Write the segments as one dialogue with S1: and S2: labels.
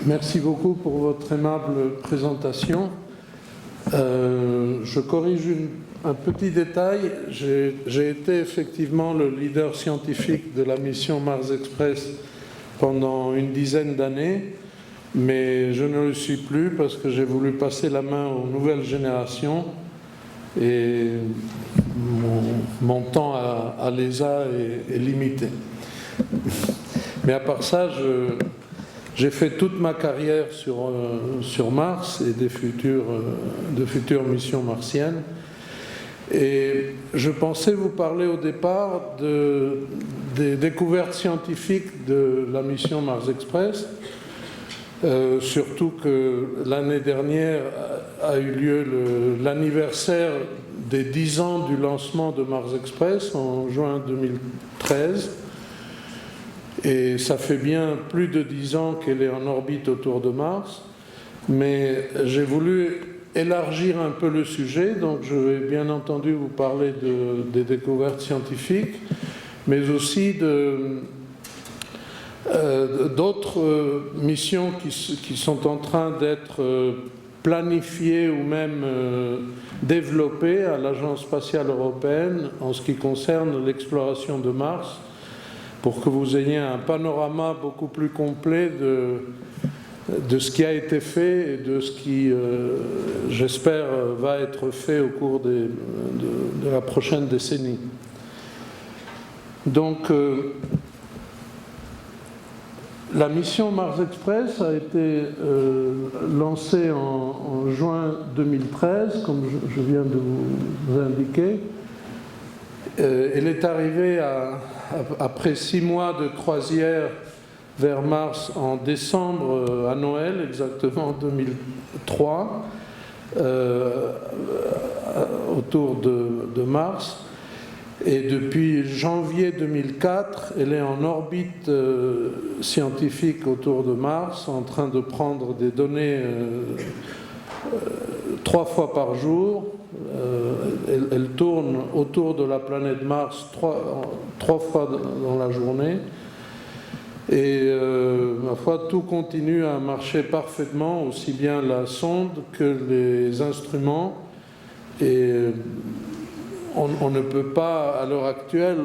S1: Merci beaucoup pour votre aimable présentation. Je corrige un petit détail. J'ai été effectivement le leader scientifique de la mission Mars Express pendant une dizaine d'années, mais je ne le suis plus parce que j'ai voulu passer la main aux nouvelles générations et mon temps à l'ESA est limité. Mais à part ça, j'ai fait toute ma carrière sur Mars et de futures missions martiennes. Et je pensais vous parler au départ des découvertes scientifiques de la mission Mars Express, surtout que l'année dernière a eu lieu l'anniversaire des 10 ans du lancement de Mars Express en juin 2013. Et ça fait bien plus de 10 ans qu'elle est en orbite autour de Mars, mais j'ai voulu élargir un peu le sujet, donc je vais bien entendu vous parler des découvertes scientifiques, mais aussi d'autres missions qui sont en train d'être planifiées ou même développées à l'Agence spatiale européenne en ce qui concerne l'exploration de Mars, pour que vous ayez un panorama beaucoup plus complet de ce qui a été fait et de ce qui, j'espère, va être fait au cours de la prochaine décennie. Donc, la mission Mars Express a été lancée en juin 2013, comme je viens de vous indiquer. Elle est arrivée après 6 mois de croisière vers Mars en décembre, à Noël, exactement 2003, autour de Mars. Et depuis janvier 2004, elle est en orbite scientifique autour de Mars, en train de prendre des données 3 fois par jour. Elle tourne autour de la planète Mars 3 fois dans la journée. Et ma foi, tout continue à marcher parfaitement, aussi bien la sonde que les instruments. Et on ne peut pas, à l'heure actuelle,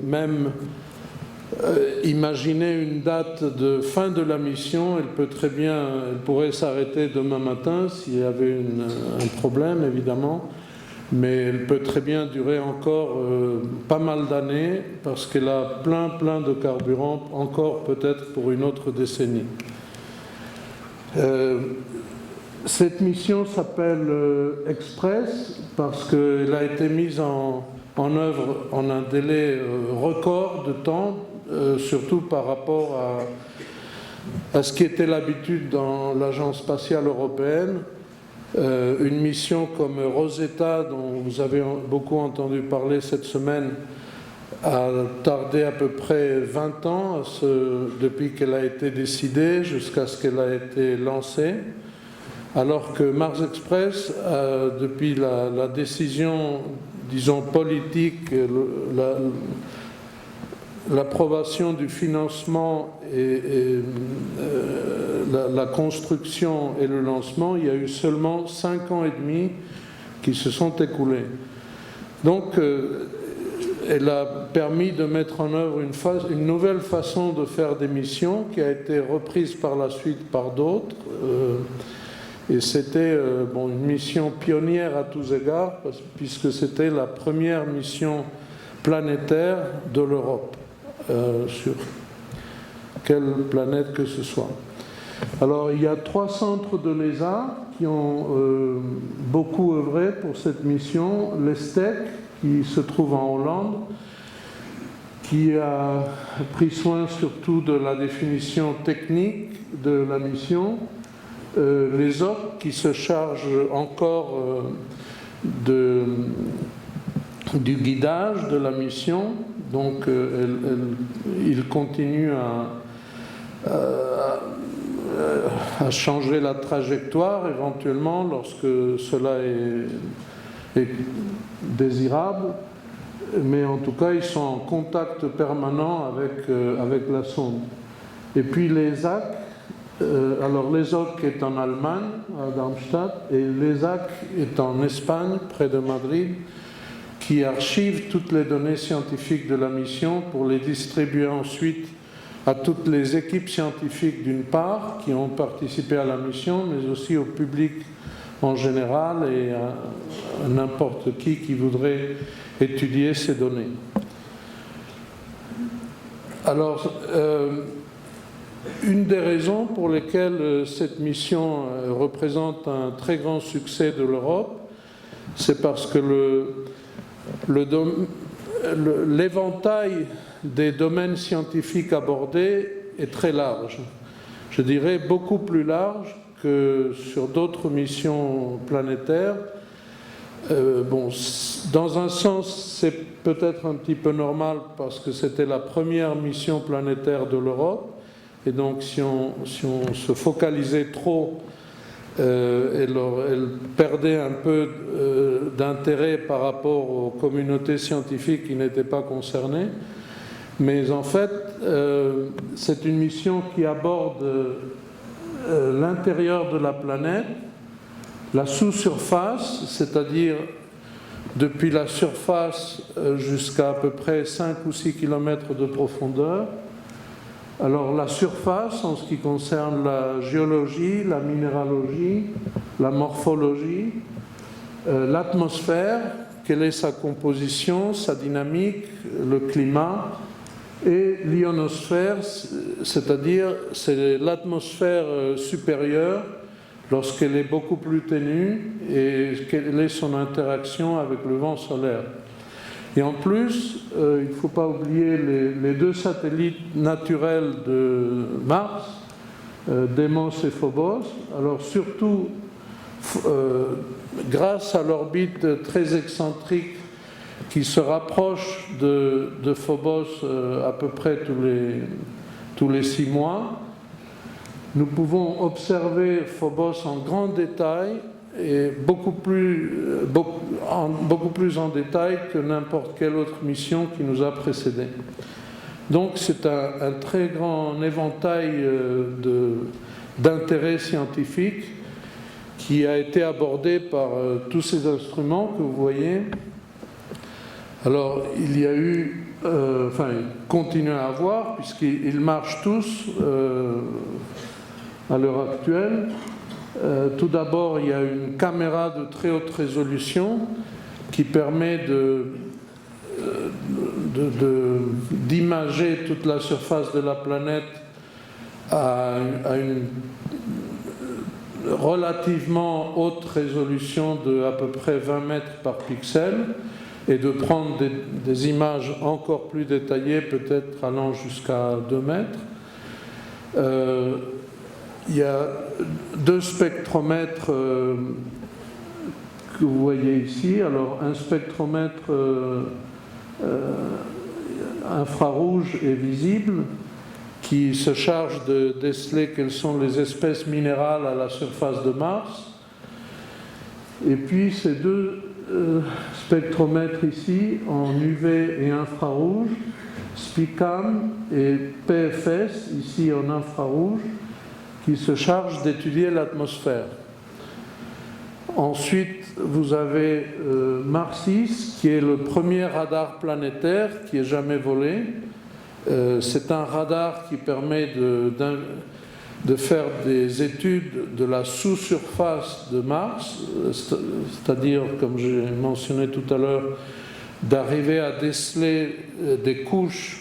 S1: même imaginer une date de fin de la mission. Elle pourrait s'arrêter demain matin s'il y avait un problème, évidemment. Mais elle peut très bien durer encore pas mal d'années parce qu'elle a plein de carburant, encore peut-être pour une autre décennie. Cette mission s'appelle Express parce qu'elle a été mise en œuvre en un délai record de temps, surtout par rapport à ce qui était l'habitude dans l'Agence spatiale européenne. Une mission comme Rosetta, dont vous avez beaucoup entendu parler cette semaine, a tardé à peu près 20 ans depuis qu'elle a été décidée jusqu'à ce qu'elle a été lancée, alors que Mars Express, depuis la décision, disons, politique, l'approbation du financement et la construction et le lancement, il y a eu seulement 5 ans et demi qui se sont écoulés. Donc, elle a permis de mettre en œuvre une nouvelle façon de faire des missions qui a été reprise par la suite par d'autres. Et c'était une mission pionnière à tous égards, puisque c'était la première mission planétaire de l'Europe. Sur quelle planète que ce soit. Alors, il y a 3 centres de l'ESA qui ont beaucoup œuvré pour cette mission. L'ESTEC, qui se trouve en Hollande, qui a pris soin surtout de la définition technique de la mission. L'ESOC, qui se charge encore du guidage de la mission. Donc, il continue à changer la trajectoire éventuellement lorsque cela est désirable. Mais en tout cas, ils sont en contact permanent avec la sonde. Et puis l'ESAC, alors l'ESOC est en Allemagne, à Darmstadt, et l'ESAC est en Espagne, près de Madrid, qui archive toutes les données scientifiques de la mission pour les distribuer ensuite à toutes les équipes scientifiques d'une part qui ont participé à la mission, mais aussi au public en général et à n'importe qui voudrait étudier ces données. Alors, une des raisons pour lesquelles cette mission représente un très grand succès de l'Europe, c'est parce que l'éventail des domaines scientifiques abordés est très large. Je dirais beaucoup plus large que sur d'autres missions planétaires. Bon, dans un sens, c'est peut-être un petit peu normal parce que c'était la première mission planétaire de l'Europe. Et donc, si on se focalisait trop, elle perdait un peu d'intérêt par rapport aux communautés scientifiques qui n'étaient pas concernées. Mais en fait, c'est une mission qui aborde l'intérieur de la planète, la sous-surface, c'est-à-dire depuis la surface jusqu'à à peu près 5 ou 6 km de profondeur. Alors la surface, en ce qui concerne la géologie, la minéralogie, la morphologie, l'atmosphère, quelle est sa composition, sa dynamique, le climat, et l'ionosphère, c'est-à-dire c'est l'atmosphère supérieure lorsqu'elle est beaucoup plus ténue et quelle est son interaction avec le vent solaire. Et en plus, il ne faut pas oublier les deux satellites naturels de Mars, Deimos et Phobos. Alors surtout, grâce à l'orbite très excentrique qui se rapproche de Phobos à peu près tous les 6 mois, nous pouvons observer Phobos en grand détail et beaucoup plus en détail que n'importe quelle autre mission qui nous a précédés. Donc c'est un très grand éventail d'intérêts scientifiques qui a été abordé par tous ces instruments que vous voyez. Alors il y a eu, il continue à avoir, puisqu'ils marchent tous à l'heure actuelle. Tout d'abord, il y a une caméra de très haute résolution qui permet d'imager toute la surface de la planète à une relativement haute résolution de à peu près 20 mètres par pixel et de prendre des images encore plus détaillées, peut-être allant jusqu'à 2 mètres. Il y a 2 spectromètres que vous voyez ici. Alors un spectromètre infrarouge est visible qui se charge de déceler quelles sont les espèces minérales à la surface de Mars. Et puis ces 2 spectromètres ici en UV et infrarouge, SPICAM et PFS ici en infrarouge, qui se charge d'étudier l'atmosphère. Ensuite, vous avez Marsis, qui est le premier radar planétaire qui ait jamais volé. C'est un radar qui permet de faire des études de la sous-surface de Mars, c'est-à-dire, comme j'ai mentionné tout à l'heure, d'arriver à déceler des couches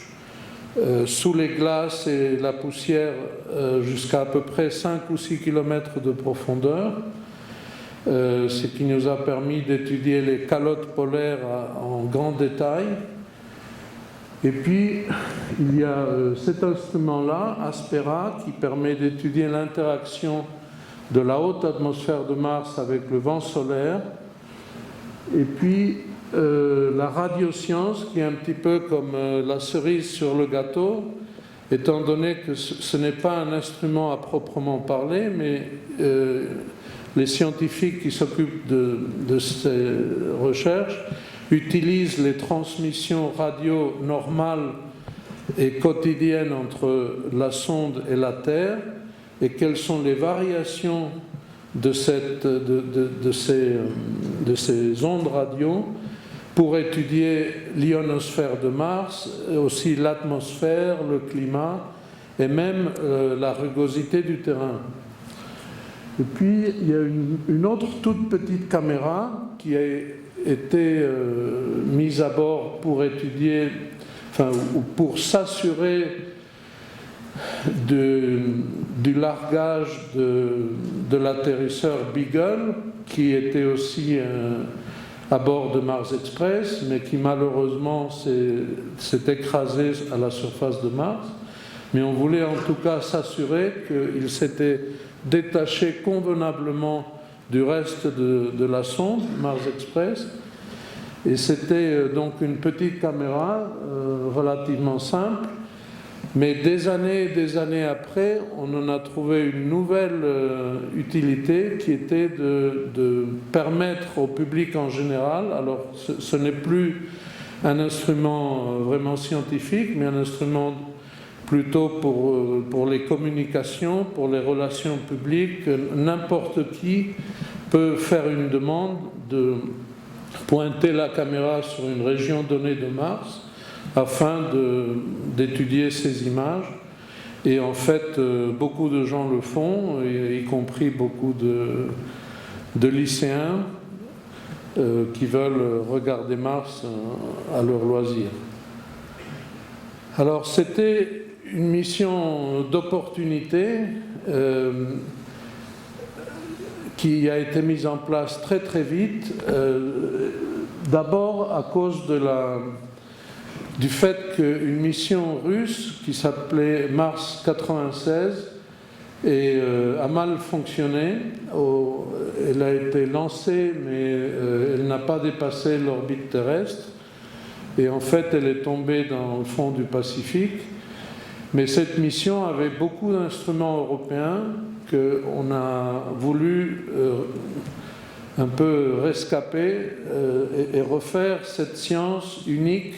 S1: sous les glaces et la poussière jusqu'à peu près 5 ou 6 km de profondeur, ce qui nous a permis d'étudier les calottes polaires en grand détail. Et puis, il y a cet instrument-là, Aspera, qui permet d'étudier l'interaction de la haute atmosphère de Mars avec le vent solaire. Et puis, la radioscience, qui est un petit peu comme la cerise sur le gâteau, étant donné que ce n'est pas un instrument à proprement parler, mais les scientifiques qui s'occupent de ces recherches utilisent les transmissions radio normales et quotidiennes entre la sonde et la Terre et quelles sont les variations de ces ondes radio pour étudier l'ionosphère de Mars, aussi l'atmosphère, le climat et même la rugosité du terrain. Et puis il y a une autre toute petite caméra qui a été mise à bord pour étudier, ou pour s'assurer du largage de l'atterrisseur Beagle, qui était aussi à bord de Mars Express, mais qui malheureusement s'est écrasé à la surface de Mars. Mais on voulait en tout cas s'assurer qu'il s'était détaché convenablement du reste de la sonde Mars Express. Et c'était donc une petite caméra relativement simple. Mais des années après, on en a trouvé une nouvelle utilité qui était de permettre au public en général, alors ce n'est plus un instrument vraiment scientifique, mais un instrument plutôt pour les communications, pour les relations publiques. N'importe qui peut faire une demande de pointer la caméra sur une région donnée de Mars afin d'étudier ces images. Et en fait, beaucoup de gens le font, y compris beaucoup de lycéens qui veulent regarder Mars à leur loisir. Alors, c'était une mission d'opportunité qui a été mise en place très très vite, d'abord à cause du fait qu'une mission russe qui s'appelait Mars 96 a mal fonctionné. Elle a été lancée, mais elle n'a pas dépassé l'orbite terrestre. Et en fait, elle est tombée dans le fond du Pacifique. Mais cette mission avait beaucoup d'instruments européens qu'on a voulu un peu rescaper et refaire cette science unique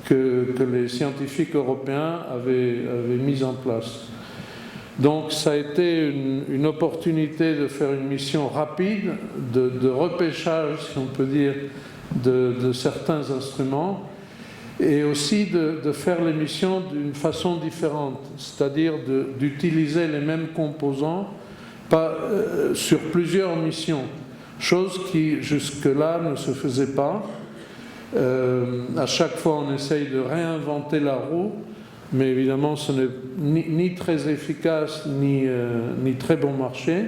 S1: que les scientifiques européens avaient mise en place. Donc ça a été une opportunité de faire une mission rapide, de repêchage, si on peut dire, de certains instruments, et aussi de faire les missions d'une façon différente, c'est-à-dire d'utiliser les mêmes composants sur plusieurs missions, chose qui jusque-là ne se faisait pas. À chaque fois on essaye de réinventer la roue, mais évidemment ce n'est ni très efficace ni très bon marché.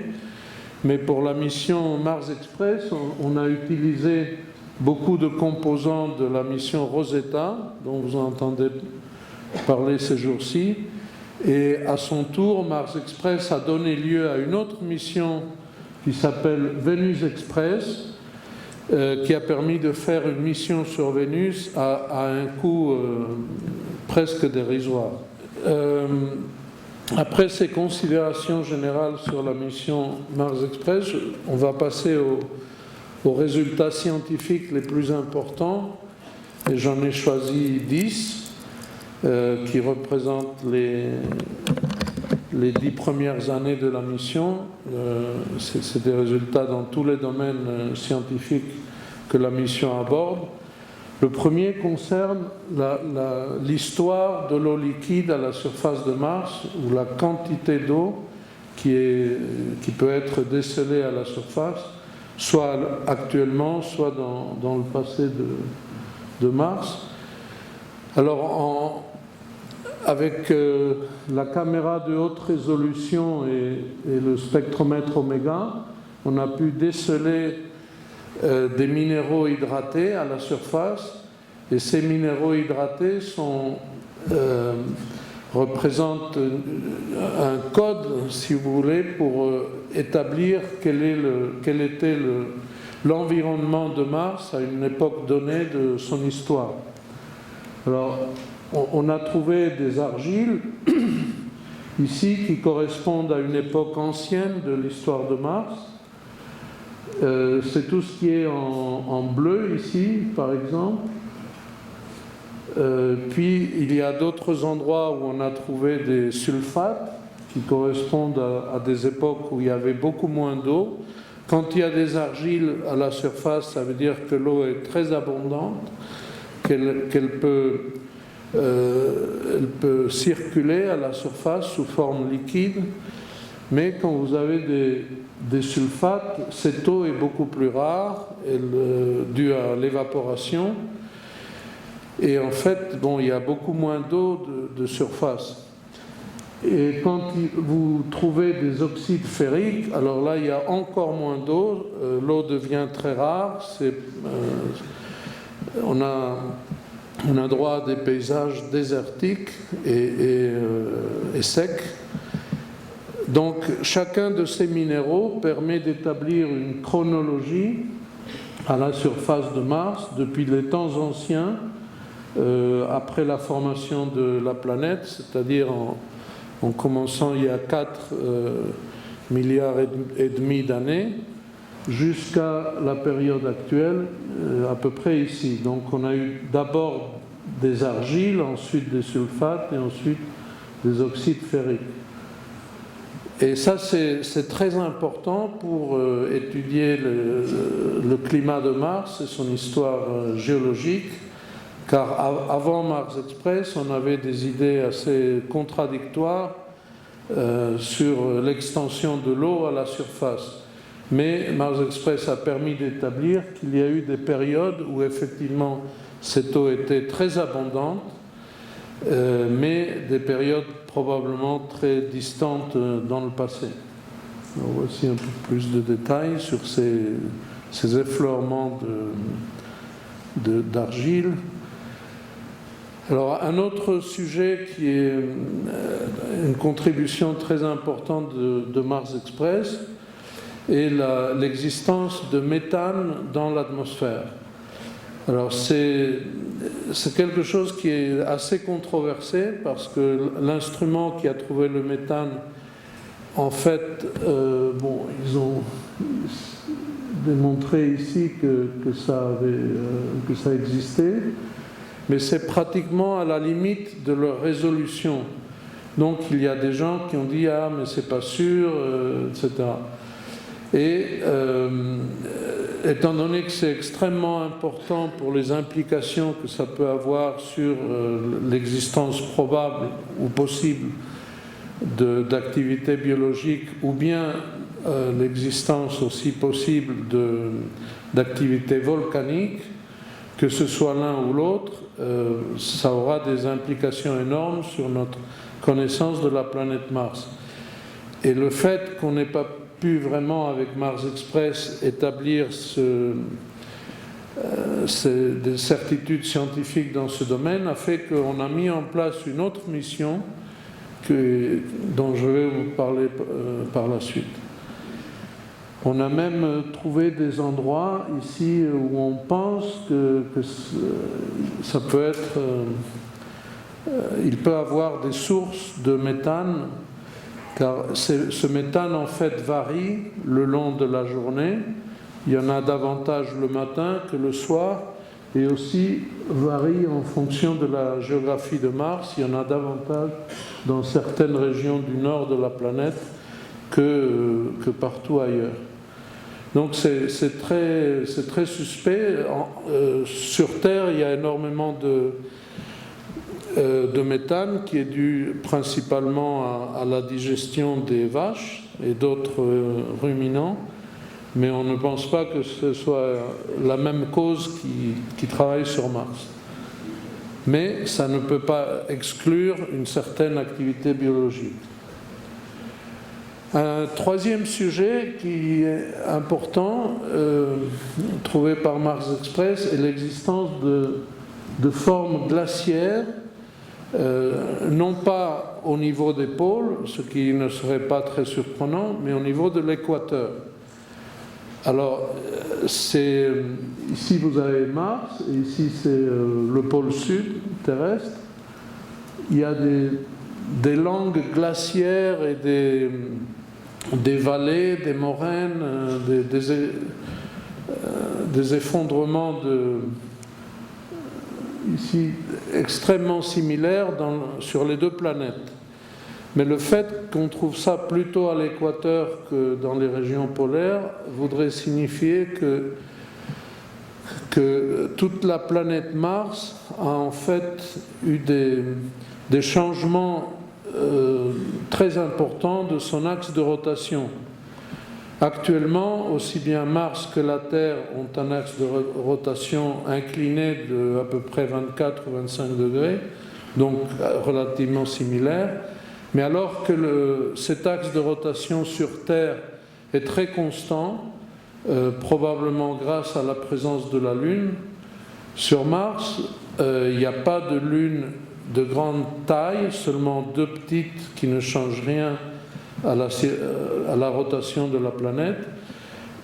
S1: Mais pour la mission Mars Express, on a utilisé beaucoup de composants de la mission Rosetta, dont vous entendez parler ces jours-ci, et à son tour, Mars Express a donné lieu à une autre mission qui s'appelle Venus Express, qui a permis de faire une mission sur Vénus à un coût presque dérisoire. Après ces considérations générales sur la mission Mars Express, on va passer aux résultats scientifiques les plus importants, et j'en ai choisi 10 qui représentent les 10 premières années de la mission. C'est des résultats dans tous les domaines scientifiques que la mission aborde. Le premier concerne l'histoire de l'eau liquide à la surface de Mars, ou la quantité d'eau qui peut être décelée à la surface, soit actuellement, soit dans le passé de Mars. Alors, avec la caméra de haute résolution et le spectromètre Oméga, on a pu déceler des minéraux hydratés à la surface, et ces minéraux hydratés représentent un code, si vous voulez, pour établir quel était l'environnement de Mars à une époque donnée de son histoire. Alors, on a trouvé des argiles ici qui correspondent à une époque ancienne de l'histoire de Mars. C'est tout ce qui est en bleu ici, par exemple. Puis il y a d'autres endroits où on a trouvé des sulfates qui correspondent à des époques où il y avait beaucoup moins d'eau. Quand il y a des argiles à la surface, ça veut dire que l'eau est très abondante, qu'elle peut circuler à la surface sous forme liquide. Mais quand vous avez des sulfates, cette eau est beaucoup plus rare, due à l'évaporation. Et en fait, bon, il y a beaucoup moins d'eau de surface. Et quand vous trouvez des oxydes ferriques, alors là, il y a encore moins d'eau. L'eau devient très rare. On a droit à des paysages désertiques et secs. Donc, chacun de ces minéraux permet d'établir une chronologie à la surface de Mars depuis les temps anciens, après la formation de la planète, c'est-à-dire en commençant il y a 4 milliards et demi d'années, jusqu'à la période actuelle, à peu près ici. Donc, on a eu d'abord des argiles, ensuite des sulfates et ensuite des oxydes ferriques. Et ça, c'est très important pour étudier le climat de Mars et son histoire géologique, car avant Mars Express, on avait des idées assez contradictoires sur l'extension de l'eau à la surface. Mais Mars Express a permis d'établir qu'il y a eu des périodes où effectivement cette eau était très abondante, mais des périodes probablement très distantes dans le passé. Alors voici un peu plus de détails sur ces effleurements d'argile. Alors un autre sujet qui est une contribution très importante de Mars Express est l'existence de méthane dans l'atmosphère. Alors c'est quelque chose qui est assez controversé parce que l'instrument qui a trouvé le méthane, en fait, ils ont démontré ici que ça existait, mais c'est pratiquement à la limite de leur résolution. Donc il y a des gens qui ont dit « Ah, mais c'est pas sûr, etc. » Et étant donné que c'est extrêmement important pour les implications que ça peut avoir sur l'existence probable ou possible d'activités biologiques ou bien l'existence aussi possible d'activités volcaniques, que ce soit l'un ou l'autre, ça aura des implications énormes sur notre connaissance de la planète Mars. Et le fait qu'on n'ait pas pu vraiment avec Mars Express établir des certitudes scientifiques dans ce domaine a fait qu'on a mis en place une autre mission dont je vais vous parler par la suite. On a même trouvé des endroits ici où on pense que ça peut être... il peut avoir des sources de méthane, car ce méthane en fait varie le long de la journée. Il y en a davantage le matin que le soir, et aussi varie en fonction de la géographie de Mars. Il y en a davantage dans certaines régions du nord de la planète que partout ailleurs. Donc c'est très suspect. Sur Terre, il y a énormément de méthane qui est dû principalement à la digestion des vaches et d'autres ruminants, mais on ne pense pas que ce soit la même cause qui travaille sur Mars. Mais ça ne peut pas exclure une certaine activité biologique. Un troisième sujet qui est important, trouvé par Mars Express, est l'existence de formes glaciaires, non pas au niveau des pôles, ce qui ne serait pas très surprenant, mais au niveau de l'équateur. Alors, ici vous avez Mars, et ici c'est le pôle sud terrestre. Il y a des langues glaciaires et des vallées, des moraines, des effondrements ici extrêmement similaires sur les deux planètes.
S2: Mais le fait qu'on trouve ça plutôt à l'équateur que dans les régions polaires voudrait signifier que toute la planète Mars a en fait eu des changements très importants de son axe de rotation. Actuellement, aussi bien Mars que la Terre ont un axe de rotation incliné de à peu près 24 ou 25 degrés, donc relativement similaire. Mais alors que cet axe de rotation sur Terre est très constant, probablement grâce à la présence de la Lune, sur Mars, il n'y a pas de Lune de grande taille, seulement 2 petites qui ne changent rien à la rotation de la planète.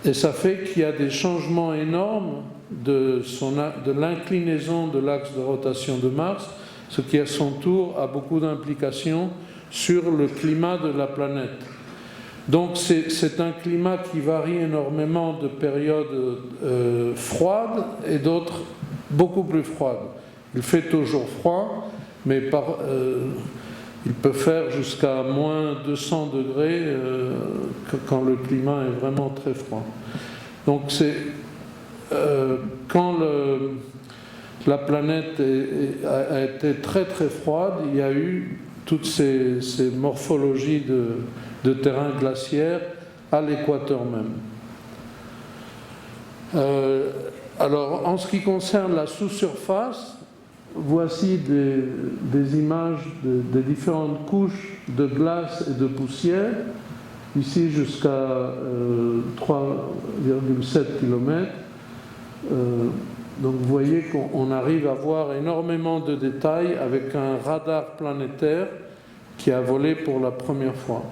S2: Et ça fait qu'il y a des changements énormes de l'inclinaison de l'axe de rotation de Mars, ce qui à son tour a beaucoup d'implications sur le climat de la planète. Donc c'est un climat qui varie énormément de périodes froides et d'autres beaucoup plus froides. Il fait toujours froid, mais il peut faire jusqu'à moins 200 degrés quand le climat est vraiment très froid. Donc quand la planète a été très très froide, il y a eu toutes ces morphologies de terrain glaciaire à l'équateur même. Alors, en ce qui concerne la sous-surface, voici des images des différentes couches de glace et de poussière, ici jusqu'à 3,7 km. Donc vous voyez qu'on arrive à voir énormément de détails avec un radar planétaire qui a volé pour la première fois.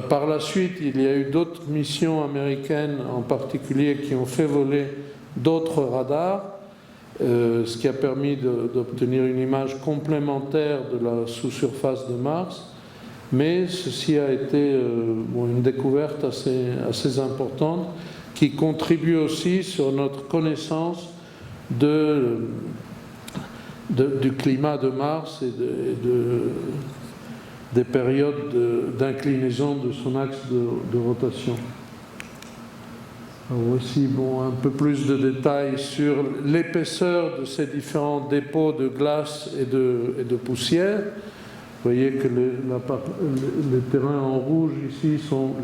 S2: Par la suite, il y a eu d'autres missions américaines en particulier qui ont fait voler d'autres radars, ce qui a permis d'obtenir une image complémentaire de la sous-surface de Mars. Mais ceci a été une découverte assez importante qui contribue aussi sur notre connaissance du climat de Mars et des périodes d'inclinaison de son axe de rotation. Alors voici un peu plus de détails sur l'épaisseur de ces différents dépôts de glace et de poussière. Vous voyez que les terrains en rouge ici sont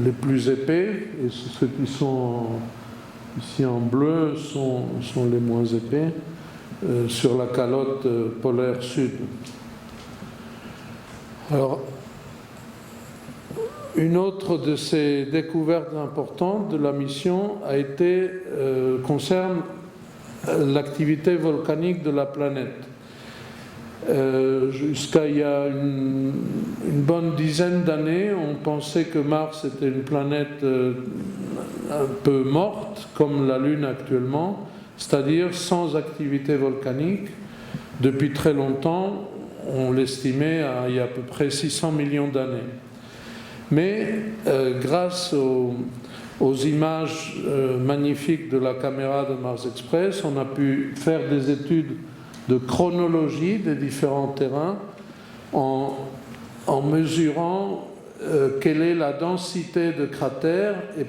S2: les plus épais, et ceux qui sont ici en bleu sont les moins épais sur la calotte polaire sud. Alors, une autre de ces découvertes importantes de la mission concerne l'activité volcanique de la planète. Jusqu'à il y a une bonne dizaine d'années, on pensait que Mars était une planète un peu morte, comme la Lune actuellement, c'est-à-dire sans activité volcanique. Depuis très longtemps, on l'estimait il y a à peu près 600 millions d'années. Mais grâce aux images magnifiques de la caméra de Mars Express, on a pu faire des études de chronologie des différents terrains en mesurant quelle est la densité de cratères et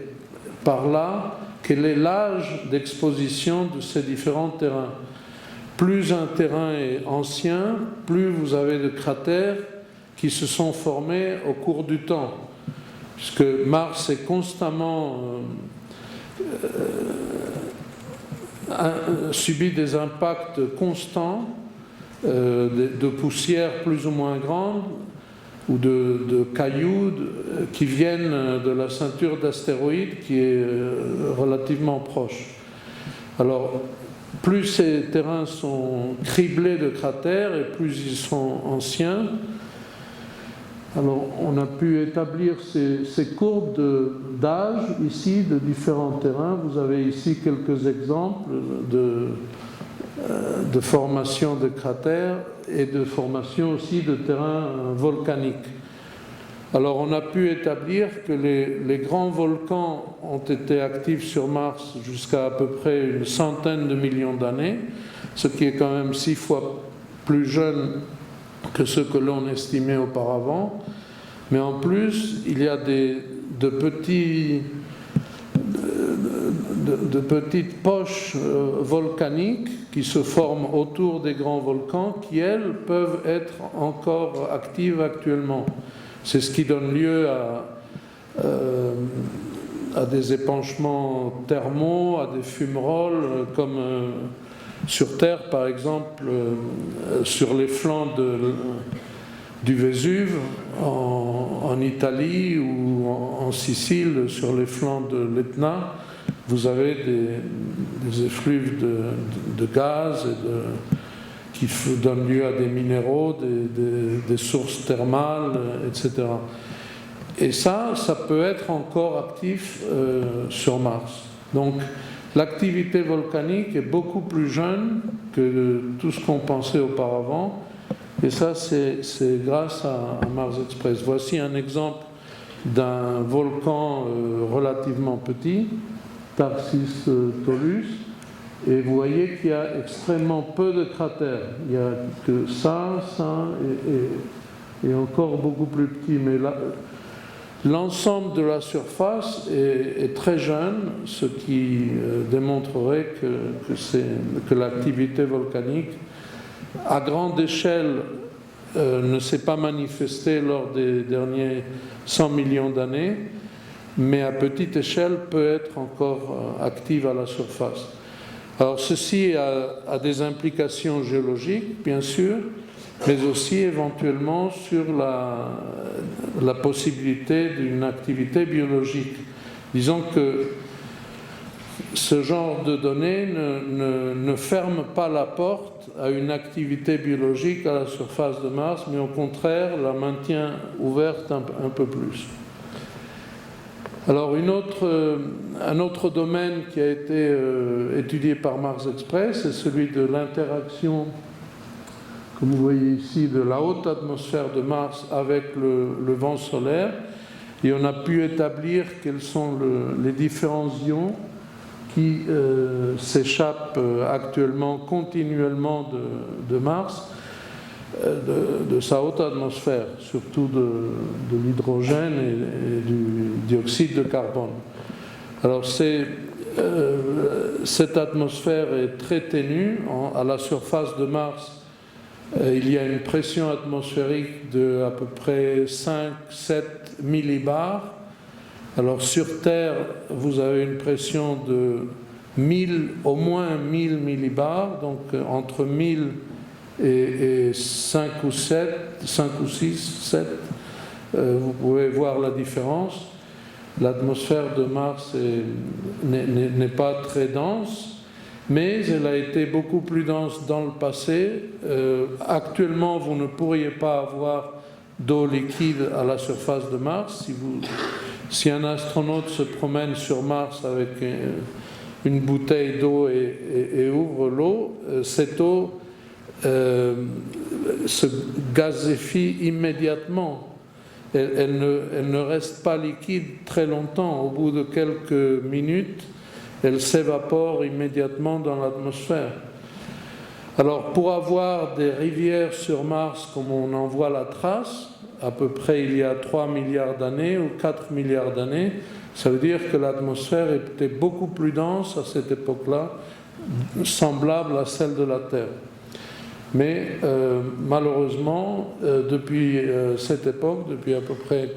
S2: par là quel est l'âge d'exposition de ces différents terrains. Plus un terrain est ancien, plus vous avez de cratères qui se sont formés au cours du temps, puisque Mars est constamment subit des impacts constants de poussière plus ou moins grande ou de cailloux qui viennent de la ceinture d'astéroïdes qui est relativement proche. Alors, plus ces terrains sont criblés de cratères et plus ils sont anciens. Alors, on a pu établir ces courbes d'âge ici de différents terrains. Vous avez ici quelques exemples de formation de cratères et de formation aussi de terrains volcaniques. Alors, on a pu établir que les grands volcans ont été actifs sur Mars jusqu'à peu près une centaine de millions d'années, ce qui est quand même 6 fois plus jeune que ce que l'on estimait auparavant. Mais en plus, il y a de petites poches volcaniques qui se forment autour des grands volcans qui, elles, peuvent être encore actives actuellement. C'est ce qui donne lieu à des épanchements thermaux, à des fumerolles, comme sur Terre, par exemple, sur les flancs du Vésuve, en Italie ou en Sicile, sur les flancs de l'Etna. Vous avez des effluves de gaz qui donnent lieu à des minéraux, des sources thermales, etc. Et ça peut être encore actif sur Mars. Donc l'activité volcanique est beaucoup plus jeune que tout ce qu'on pensait auparavant. Et ça, c'est grâce à Mars Express. Voici un exemple d'un volcan relativement petit, Tarsis Tolus, et vous voyez qu'il y a extrêmement peu de cratères. Il n'y a que ça et encore beaucoup plus petit. Mais l'ensemble de la surface est très jeune, ce qui démontrerait que l'activité volcanique à grande échelle ne s'est pas manifestée lors des derniers 100 millions d'années, mais à petite échelle peut être encore active à la surface. Alors ceci a des implications géologiques, bien sûr, mais aussi éventuellement sur la possibilité d'une activité biologique. Disons que ce genre de données ne ferme pas la porte à une activité biologique à la surface de Mars, mais au contraire la maintient ouverte un peu plus. Alors un autre domaine qui a été étudié par Mars Express, c'est celui de l'interaction, comme vous voyez ici, de la haute atmosphère de Mars avec le vent solaire. Et on a pu établir quels sont les différents ions qui s'échappent actuellement continuellement de Mars, de sa haute atmosphère, surtout de l'hydrogène et du dioxyde de carbone. Alors cette atmosphère est très ténue. À la surface de Mars, il y a une pression atmosphérique de à peu près 5-7 millibars. Alors sur Terre, vous avez une pression de au moins 1000 millibars, donc entre 1000 et 5 ou 6, 7, vous pouvez voir la différence. L'atmosphère de Mars n'est pas très dense, mais elle a été beaucoup plus dense dans le passé. Actuellement, vous ne pourriez pas avoir d'eau liquide à la surface de Mars. Si un astronaute se promène sur Mars avec une bouteille d'eau et ouvre l'eau, cette eau se gazéfie immédiatement. Elle ne reste pas liquide très longtemps. Au bout de quelques minutes, elle s'évapore immédiatement dans l'atmosphère. Alors, pour avoir des rivières sur Mars comme on en voit la trace, à peu près il y a 3 milliards d'années ou 4 milliards d'années, ça veut dire que l'atmosphère était beaucoup plus dense à cette époque-là, semblable à celle de la Terre. Mais malheureusement, depuis cette époque, depuis à peu près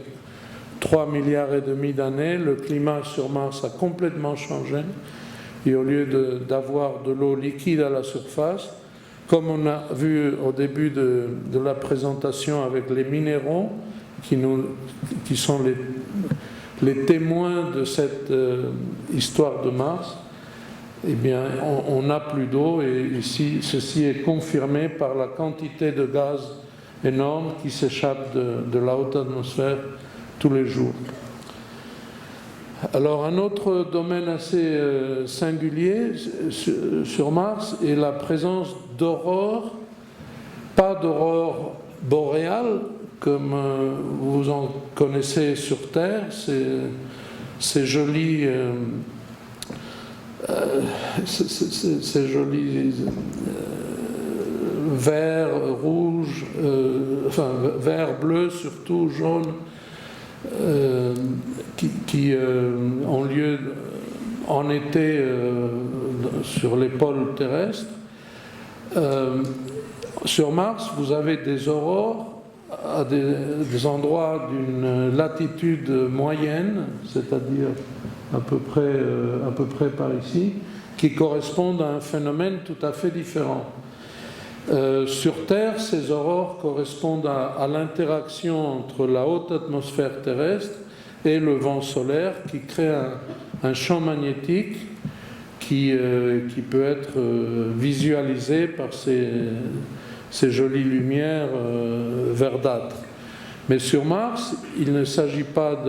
S2: 3 milliards et demi d'années, le climat sur Mars a complètement changé. Et au lieu d'avoir de l'eau liquide à la surface, comme on a vu au début de la présentation avec les minéraux, qui sont les témoins de cette histoire de Mars, eh bien, on n'a plus d'eau, et ici, ceci est confirmé par la quantité de gaz énorme qui s'échappe de la haute atmosphère tous les jours. Alors, un autre domaine assez singulier sur Mars est la présence d'aurores, pas d'aurores boréales, comme vous en connaissez sur Terre, ces jolis vert, rouge, enfin vert, bleu, surtout jaune, qui ont lieu en été sur les pôles terrestres. Sur Mars, vous avez des aurores à des endroits d'une latitude moyenne, c'est-à-dire à peu près par ici, qui correspondent à un phénomène tout à fait différent. Sur Terre, ces aurores correspondent à l'interaction entre la haute atmosphère terrestre et le vent solaire qui crée un champ magnétique qui peut être visualisé par ces jolies lumières verdâtres. Mais sur Mars, il ne s'agit pas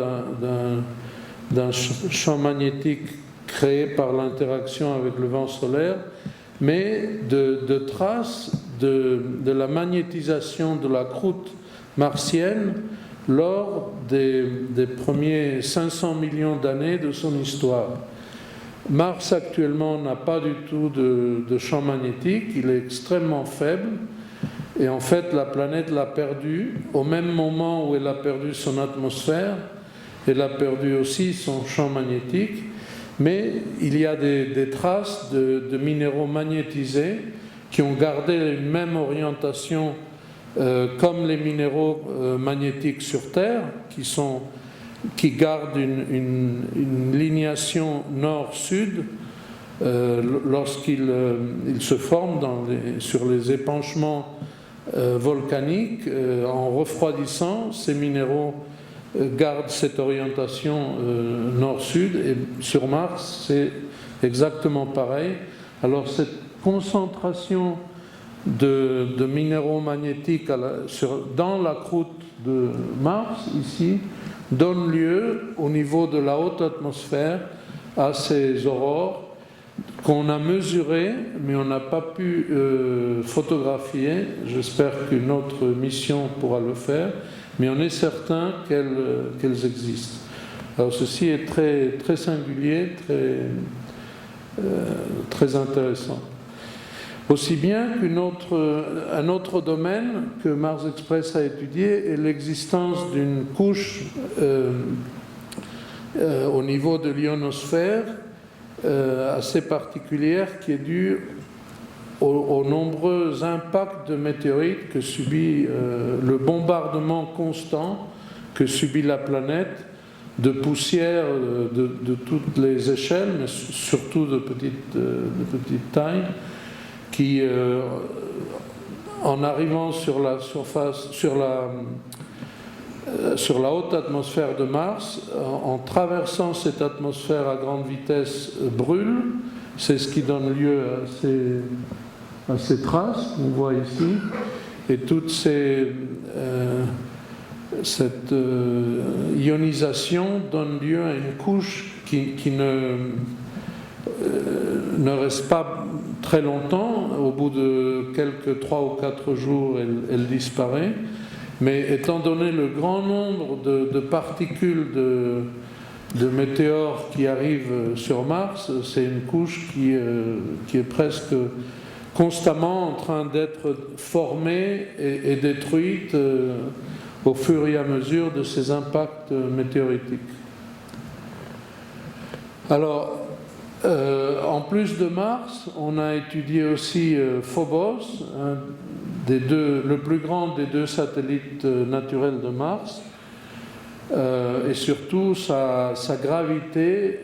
S2: d'un champ magnétique créé par l'interaction avec le vent solaire, mais de traces de la magnétisation de la croûte martienne lors des premiers 500 millions d'années de son histoire. Mars actuellement n'a pas du tout de champ magnétique, il est extrêmement faible, et en fait la planète l'a perdu au même moment où elle a perdu son atmosphère, elle a perdu aussi son champ magnétique, mais il y a des traces de minéraux magnétisés qui ont gardé une même orientation comme les minéraux magnétiques sur Terre, qui gardent une lignation nord-sud lorsqu'ils se forment sur les épanchements volcaniques. En refroidissant, ces minéraux gardent cette orientation nord-sud, et sur Mars c'est exactement pareil. Alors cette concentration de minéraux magnétiques dans la croûte de Mars ici donne lieu au niveau de la haute atmosphère à ces aurores qu'on a mesurées mais on n'a pas pu photographier. J'espère qu'une autre mission pourra le faire, mais on est certain qu'elles existent. Alors ceci est très, très singulier, très intéressant. Aussi bien un autre domaine que Mars Express a étudié est l'existence d'une couche au niveau de l'ionosphère assez particulière qui est due aux nombreux impacts de météorites que subit le bombardement constant que subit la planète de poussière de toutes les échelles, mais surtout de petite taille, qui, en arrivant sur la surface, sur la haute atmosphère de Mars, en traversant cette atmosphère à grande vitesse, brûle. C'est ce qui donne lieu à ces traces qu'on voit ici. Et toute cette ionisation donne lieu à une couche qui ne reste pas très longtemps. Au bout de quelques 3 ou 4 jours, elle disparaît. Mais étant donné le grand nombre de particules de météores qui arrivent sur Mars, c'est une couche qui est presque constamment en train d'être formée et détruite au fur et à mesure de ces impacts météoritiques. Alors, en plus de Mars, on a étudié aussi Phobos, le plus grand des 2 satellites naturels de Mars, et surtout sa gravité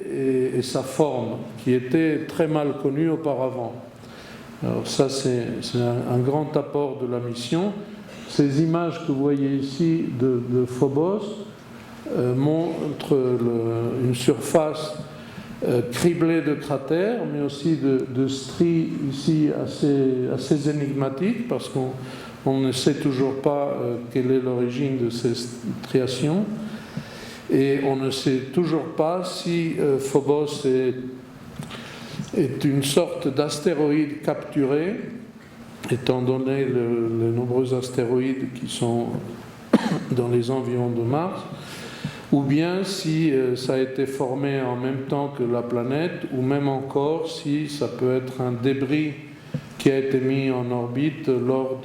S2: et sa forme, qui étaient très mal connues auparavant. Alors ça, c'est un grand apport de la mission. Ces images que vous voyez ici de Phobos montrent une surface criblée de cratères, mais aussi de stries ici assez énigmatiques, parce qu'on ne sait toujours pas quelle est l'origine de ces striations, et on ne sait toujours pas si Phobos est une sorte d'astéroïde capturé, étant donné les nombreux astéroïdes qui sont dans les environs de Mars, ou bien si ça a été formé en même temps que la planète, ou même encore si ça peut être un débris qui a été mis en orbite lors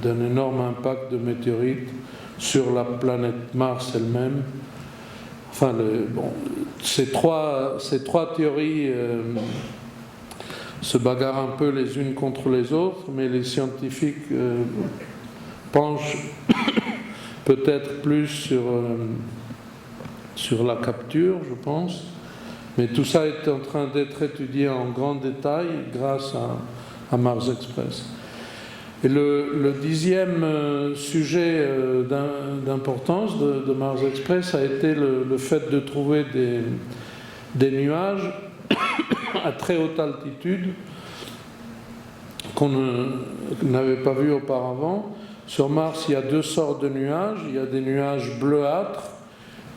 S2: d'un énorme impact de météorites sur la planète Mars elle-même. Enfin, ces trois théories se bagarrent un peu les unes contre les autres, mais les scientifiques penchent peut-être plus sur la capture, je pense. Mais tout ça est en train d'être étudié en grand détail grâce à Mars Express. Et le dixième sujet d'importance de Mars Express a été le fait de trouver des nuages à très haute altitude qu'on n'avait pas vus auparavant. Sur Mars, il y a deux sortes de nuages. Il y a des nuages bleuâtres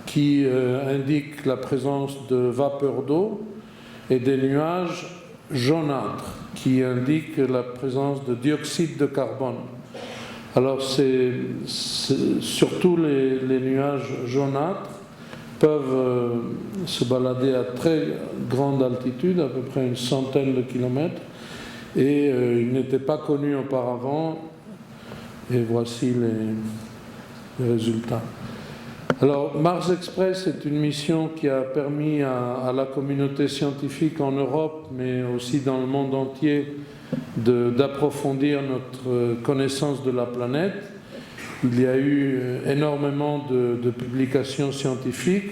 S2: qui indiquent la présence de vapeur d'eau et des nuages jaunâtres qui indiquent la présence de dioxyde de carbone. Alors c'est surtout les nuages jaunâtres peuvent se balader à très grande altitude, à peu près une centaine de kilomètres, et ils n'étaient pas connus auparavant, et voici les résultats. Alors, Mars Express est une mission qui a permis à la communauté scientifique en Europe, mais aussi dans le monde entier, d'approfondir notre connaissance de la planète. Il y a eu énormément de publications scientifiques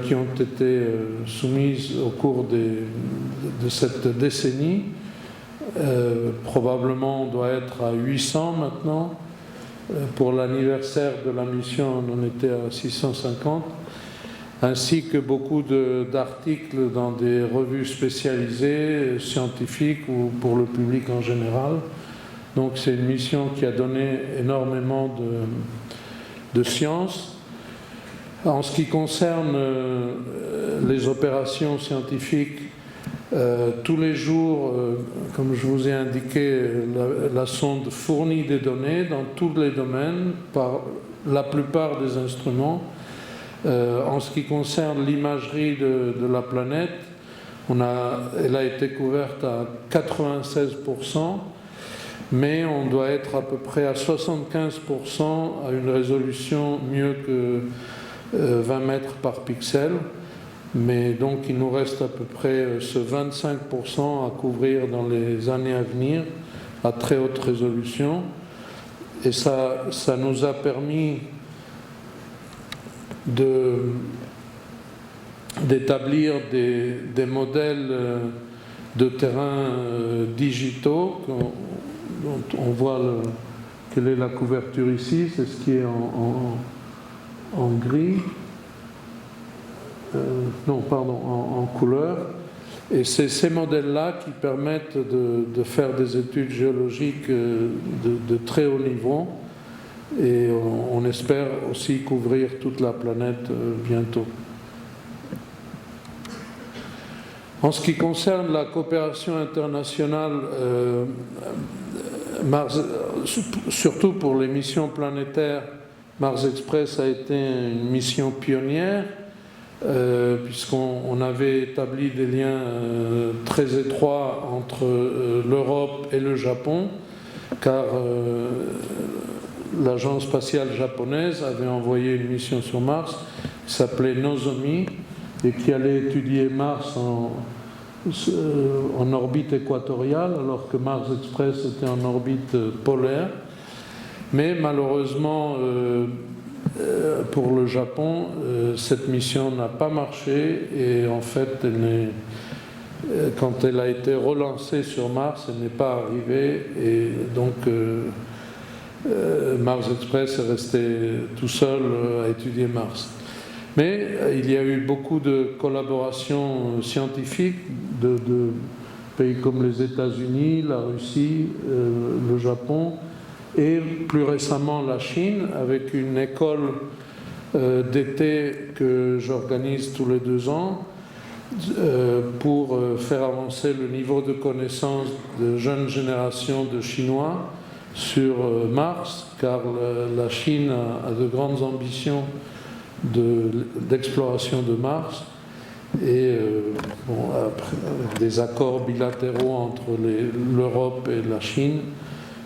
S2: qui ont été soumises au cours de cette décennie. Probablement on doit être à 800 maintenant. Pour l'anniversaire de la mission, on en était à 650, ainsi que beaucoup d'articles dans des revues spécialisées, scientifiques ou pour le public en général. Donc c'est une mission qui a donné énormément de science. En ce qui concerne les opérations scientifiques, tous les jours, comme je vous ai indiqué, la sonde fournit des données dans tous les domaines par la plupart des instruments. En ce qui concerne l'imagerie de la planète, elle a été couverte à 96%, mais on doit être à peu près à 75% à une résolution mieux que 20 mètres par pixel. Mais donc il nous reste à peu près ce 25% à couvrir dans les années à venir à très haute résolution. Et ça nous a permis d'établir des modèles de terrain digitaux dont on voit quelle est la couverture ici, c'est ce qui est en gris. En couleur. Et c'est ces modèles-là qui permettent de faire des études géologiques de très haut niveau. Et on espère aussi couvrir toute la planète bientôt. En ce qui concerne la coopération internationale, surtout pour les missions planétaires, Mars Express a été une mission pionnière. Puisqu'on avait établi des liens très étroits entre l'Europe et le Japon, car l'agence spatiale japonaise avait envoyé une mission sur Mars qui s'appelait Nozomi et qui allait étudier Mars en orbite équatoriale, alors que Mars Express était en orbite polaire. Mais malheureusement, pour le Japon, cette mission n'a pas marché et en fait, quand elle a été relancée sur Mars, elle n'est pas arrivée et donc Mars Express est resté tout seul à étudier Mars. Mais il y a eu beaucoup de collaborations scientifiques de pays comme les États-Unis, la Russie, le Japon, et plus récemment la Chine, avec une école d'été que j'organise tous les 2 ans pour faire avancer le niveau de connaissance de jeunes générations de Chinois sur Mars, car la Chine a de grandes ambitions d'exploration de Mars et avec des accords bilatéraux entre l'Europe et la Chine,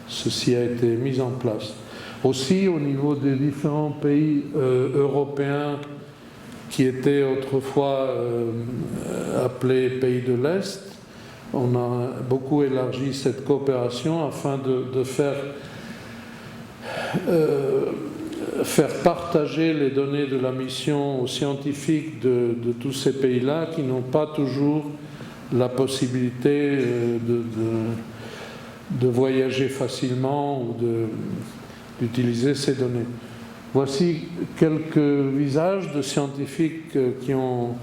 S2: ceci a été mis en place. Aussi, au niveau des différents pays européens qui étaient autrefois appelés pays de l'Est, on a beaucoup élargi cette coopération afin de faire partager les données de la mission aux scientifiques de tous ces pays-là qui n'ont pas toujours la possibilité de voyager facilement ou d'utiliser ces données. Voici quelques visages de scientifiques qui ont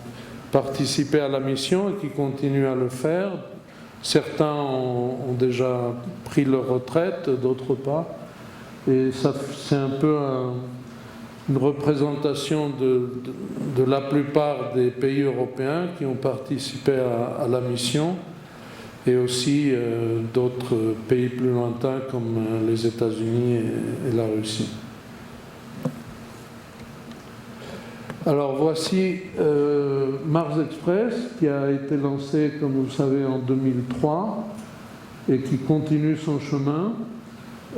S2: participé à la mission et qui continuent à le faire. Certains ont déjà pris leur retraite, d'autres pas. Et ça, c'est un peu une représentation de la plupart des pays européens qui ont participé à la mission, et aussi d'autres pays plus lointains comme les États-Unis et la Russie. Alors voici Mars Express, qui a été lancé, comme vous le savez, en 2003 et qui continue son chemin.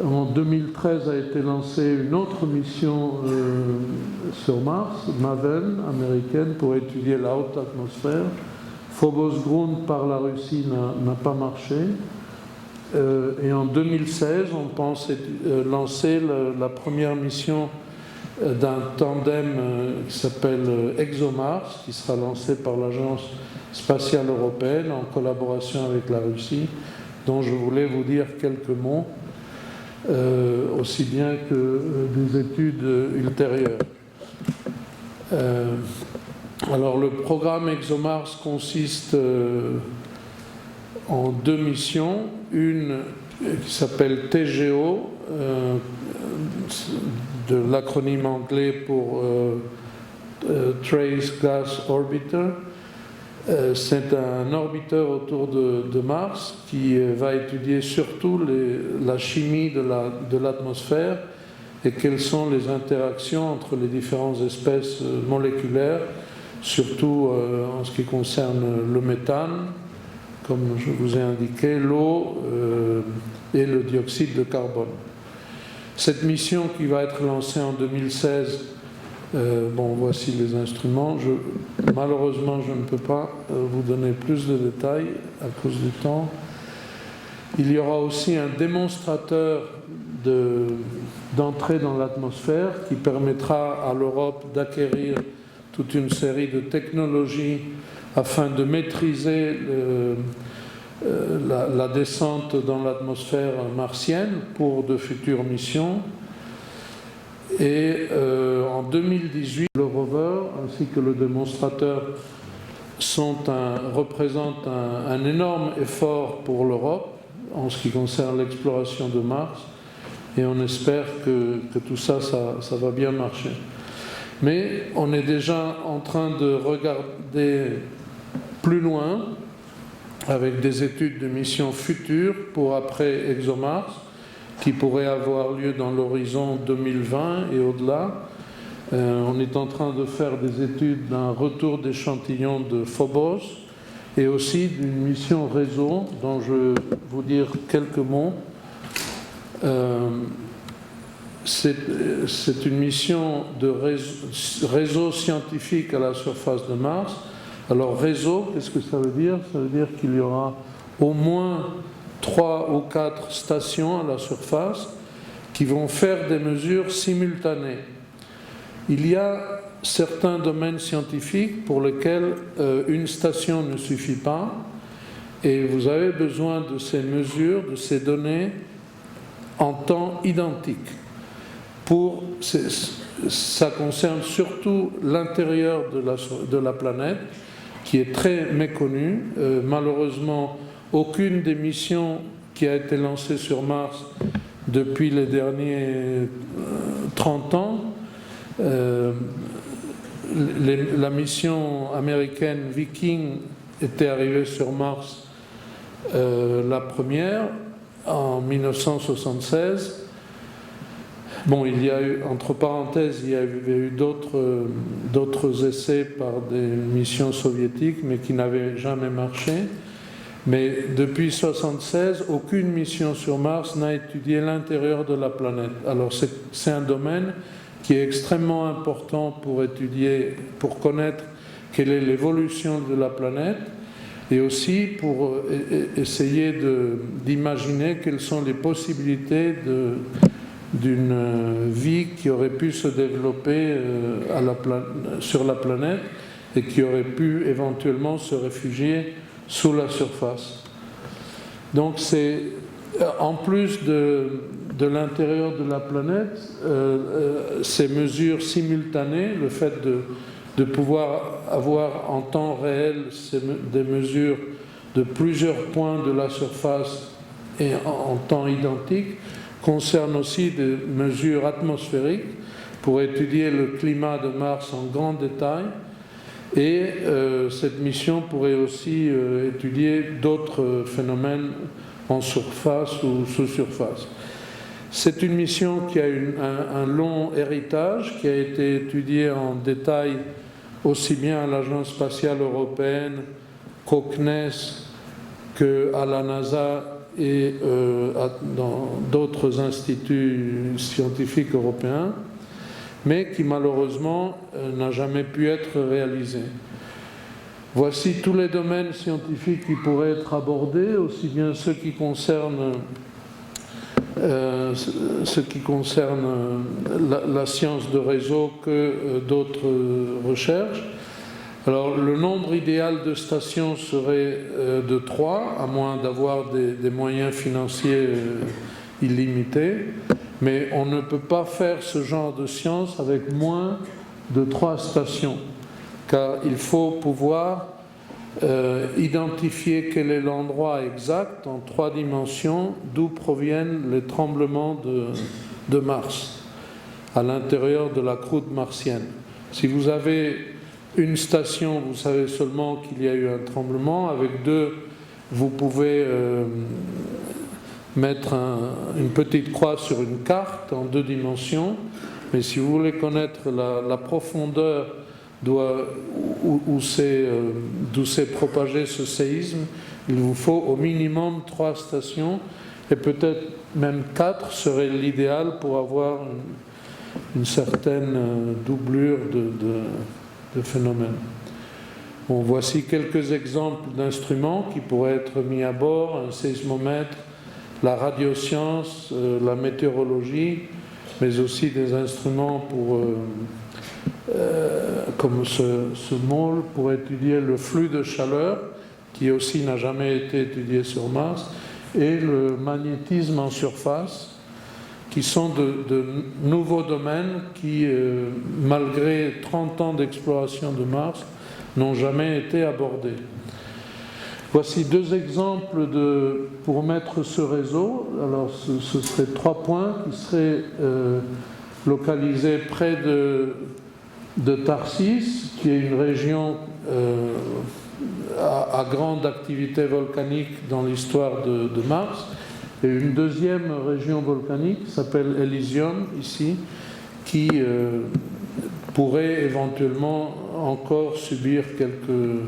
S2: En 2013 a été lancée une autre mission sur Mars, MAVEN, américaine, pour étudier la haute atmosphère. Phobos Ground par la Russie n'a pas marché. Et en 2016, on pense lancer la première mission d'un tandem qui s'appelle ExoMars, qui sera lancé par l'Agence spatiale européenne en collaboration avec la Russie, dont je voulais vous dire quelques mots, aussi bien que des études ultérieures. Alors le programme ExoMars consiste en deux missions, une qui s'appelle TGO, de l'acronyme anglais pour Trace Gas Orbiter. C'est un orbiteur autour de Mars qui va étudier surtout la chimie de l'atmosphère et quelles sont les interactions entre les différentes espèces moléculaires, surtout en ce qui concerne le méthane, comme je vous ai indiqué, l'eau et le dioxyde de carbone. Cette mission qui va être lancée en 2016, voici les instruments. Malheureusement, je ne peux pas vous donner plus de détails à cause du temps. Il y aura aussi un démonstrateur d'entrée dans l'atmosphère qui permettra à l'Europe d'acquérir toute une série de technologies afin de maîtriser la descente dans l'atmosphère martienne pour de futures missions. Et en 2018, le rover ainsi que le démonstrateur représentent un énorme effort pour l'Europe en ce qui concerne l'exploration de Mars, et on espère que tout ça va bien marcher. Mais on est déjà en train de regarder plus loin avec des études de missions futures pour après ExoMars, qui pourrait avoir lieu dans l'horizon 2020 et au-delà. On est en train de faire des études d'un retour d'échantillons de Phobos et aussi d'une mission réseau dont je vais vous dire quelques mots. C'est une mission de réseau scientifique à la surface de Mars. Alors réseau, qu'est-ce que ça veut dire? Ça veut dire qu'il y aura au moins 3 ou 4 stations à la surface qui vont faire des mesures simultanées. Il y a certains domaines scientifiques pour lesquels une station ne suffit pas, et vous avez besoin de ces mesures, de ces données en temps identique. Ça concerne surtout l'intérieur de la planète, qui est très méconnu. Malheureusement, aucune des missions qui a été lancée sur Mars depuis les derniers 30 ans, la mission américaine Viking était arrivée sur Mars, la première, en 1976. Bon, il y a eu, entre parenthèses, il y avait eu d'autres essais par des missions soviétiques, mais qui n'avaient jamais marché. Mais depuis 1976, aucune mission sur Mars n'a étudié l'intérieur de la planète. Alors c'est un domaine qui est extrêmement important pour étudier, pour connaître quelle est l'évolution de la planète, et aussi pour essayer d'imaginer quelles sont les possibilités d'une vie qui aurait pu se développer sur la planète et qui aurait pu éventuellement se réfugier sous la surface. Donc c'est, en plus de l'intérieur de la planète, ces mesures simultanées, le fait de pouvoir avoir en temps réel des mesures de plusieurs points de la surface et en temps identique, concerne aussi des mesures atmosphériques pour étudier le climat de Mars en grand détail. Et cette mission pourrait aussi étudier d'autres phénomènes en surface ou sous-surface. C'est une mission qui a un long héritage, qui a été étudiée en détail aussi bien à l'Agence spatiale européenne qu'au CNES, qu'à la NASA et dans d'autres instituts scientifiques européens, mais qui malheureusement n'a jamais pu être réalisé. Voici tous les domaines scientifiques qui pourraient être abordés, aussi bien ceux qui concernent la science de réseau que d'autres recherches. Alors, le nombre idéal de stations serait de 3, à moins d'avoir des moyens financiers illimités. Mais on ne peut pas faire ce genre de science avec moins de 3 stations, car il faut pouvoir identifier quel est l'endroit exact en 3 dimensions d'où proviennent les tremblements de Mars, à l'intérieur de la croûte martienne. Si vous avez une station, vous savez seulement qu'il y a eu un tremblement. Avec 2, vous pouvez mettre une petite croix sur une carte en 2 dimensions. Mais si vous voulez connaître la profondeur d'où s'est propagé ce séisme, il vous faut au minimum 3 stations, et peut-être même 4 serait l'idéal pour avoir une certaine doublure de phénomènes. Bon, voici quelques exemples d'instruments qui pourraient être mis à bord: un séismomètre, la radioscience, la météorologie, mais aussi des instruments comme ce môle pour étudier le flux de chaleur, qui aussi n'a jamais été étudié sur Mars, et le magnétisme en surface, qui sont de nouveaux domaines qui, malgré 30 ans d'exploration de Mars, n'ont jamais été abordés. Voici 2 exemples pour mettre ce réseau. Alors, ce seraient 3 points qui seraient localisés près de Tharsis, qui est une région à grande activité volcanique dans l'histoire de Mars, et une deuxième région volcanique qui s'appelle Elysium, ici, qui pourrait éventuellement encore subir quelques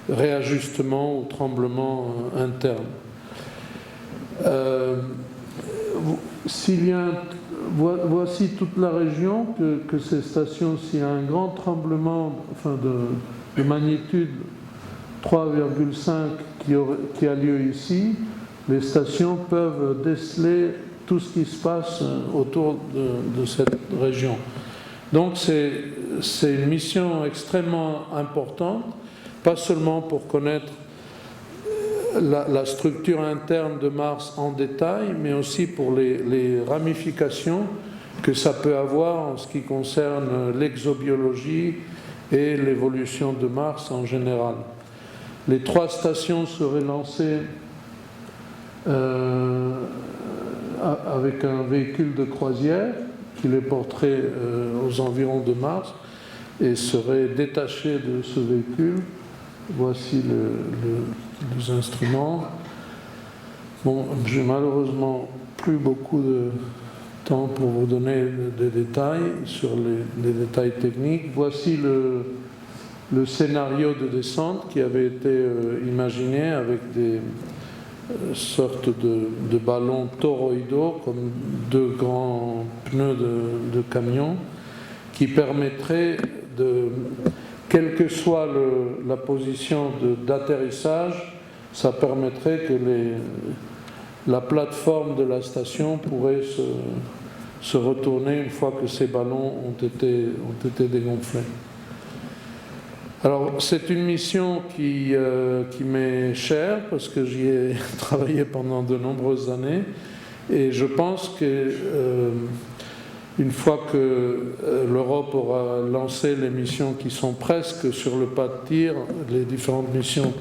S2: réajustements ou tremblements internes. Voici toute la région que ces stations, s'il y a un grand tremblement de magnitude 3,5 qui a lieu ici, les stations peuvent déceler tout ce qui se passe autour de cette région. Donc c'est une mission extrêmement importante, pas seulement pour connaître la structure interne de Mars en détail, mais aussi pour les ramifications que ça peut avoir en ce qui concerne l'exobiologie et l'évolution de Mars en général. Les 3 stations seraient lancées avec un véhicule de croisière qui les porterait aux environs de Mars et seraient détachées de ce véhicule. Voici les instruments. Bon, j'ai malheureusement plus beaucoup temps pour vous donner des détails sur les détails techniques. Voici le scénario de descente qui avait été imaginé avec des sortes de ballons toroïdaux, comme deux grands pneus de camion, qui permettraient quelle que soit la position d'atterrissage, ça permettrait que la plateforme de la station pourrait se retourner une fois que ces ballons ont été dégonflés. Alors, c'est une mission qui m'est chère parce que j'y ai travaillé pendant de nombreuses années et je pense que une fois que l'Europe aura lancé les missions qui sont presque sur le pas de tir, les différentes missions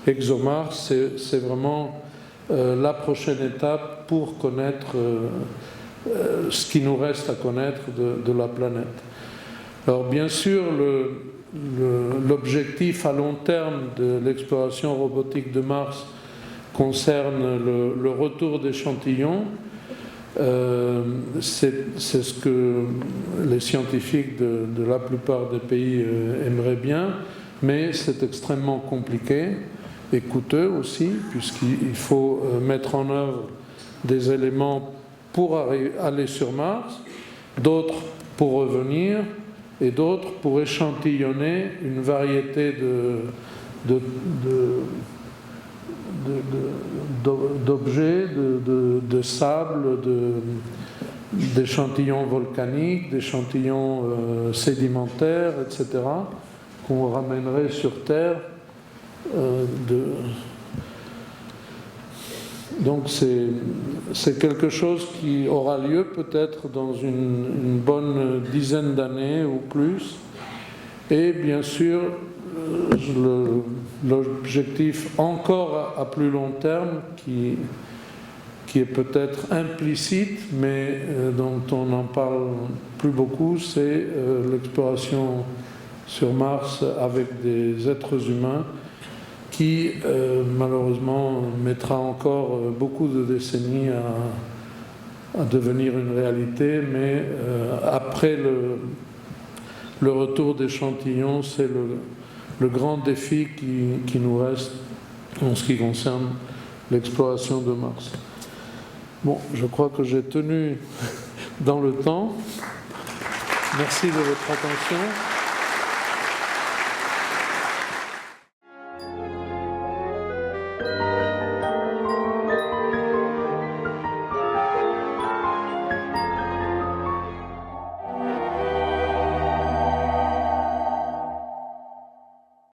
S2: ExoMars, c'est vraiment la prochaine étape pour connaître ce qui nous reste à connaître de la planète. Alors bien sûr, l'objectif à long terme de l'exploration robotique de Mars concerne le retour d'échantillons. C'est ce que les scientifiques de la plupart des pays aimeraient bien, mais c'est extrêmement compliqué et coûteux aussi, puisqu'il faut mettre en œuvre des éléments pour aller sur Mars, d'autres pour revenir, et d'autres pour échantillonner une variété d'objets, de sable, d'échantillons volcaniques, d'échantillons sédimentaires, etc., qu'on ramènerait sur Terre. Donc c'est quelque chose qui aura lieu peut-être dans une bonne dizaine d'années ou plus. Et bien sûr, l'objectif encore à plus long terme, qui est peut-être implicite, mais dont on n'en parle plus beaucoup, c'est l'exploration sur Mars avec des êtres humains qui malheureusement mettra encore beaucoup de décennies à devenir une réalité, mais après le retour d'échantillons, c'est le grand défi qui nous reste en ce qui concerne l'exploration de Mars. Bon, je crois que j'ai tenu dans le temps. Merci de votre attention.